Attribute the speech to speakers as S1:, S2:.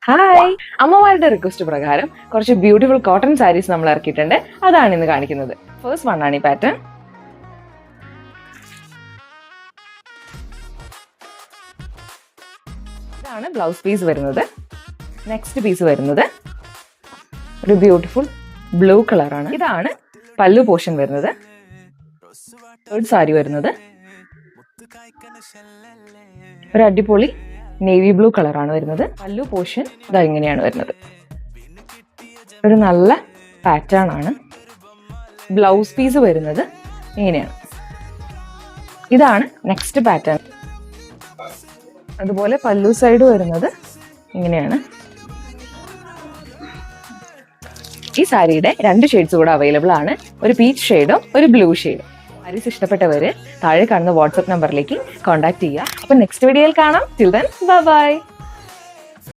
S1: Hi, അമ്മമാരുടെ request പ്രകാരം കുറച്ച് ബ്യൂട്ടിഫുൾ കോട്ടൺ സാരീസ് നമ്മൾ ഇറക്കിയിട്ടുണ്ട്. അതാണ് ഇന്ന് കാണിക്കുന്നത്. ഫസ്റ്റ് വൺ ആണ് ഈ പാറ്റേൺ. ഇതാണ് ബ്ലൗസ് പീസ് വരുന്നത്. നെക്സ്റ്റ് പീസ് വരുന്നത് ഒരു ബ്യൂട്ടിഫുൾ ബ്ലൂ കളറാണ്. ഇതാണ് പല്ലു പോർഷൻ വരുന്നത്. തേർഡ് സാരി വരുന്നത് ഒരു അടിപൊളി നേവി ബ്ലൂ കളറാണ് വരുന്നത്. പല്ലു പോർഷൻ ഇതാ ഇങ്ങനെയാണ് വരുന്നത്. ഒരു നല്ല പാറ്റേൺ ആണ്. ബ്ലൗസ് പീസ് വരുന്നത് ഇങ്ങനെയാണ്. ഇതാണ് നെക്സ്റ്റ് പാറ്റേൺ. അതുപോലെ പല്ലു സൈഡ് വരുന്നത് ഇങ്ങനെയാണ്. ഈ സാരിയുടെ 2 ഷെയ്ഡ്സ് കൂടെ അവൈലബിൾ ആണ്. ഒരു പീച്ച് ഷെയ്ഡും ഒരു ബ്ലൂ ഷെയ്ഡും. സാരീസ് ഇഷ്ടപ്പെട്ടവര് താഴെ കാണുന്ന വാട്സ്ആപ്പ് നമ്പറിലേക്ക് കോൺടാക്ട് ചെയ്യുക. അപ്പൊ നെക്സ്റ്റ് വീഡിയോയിൽ കാണാം. Till then bye bye.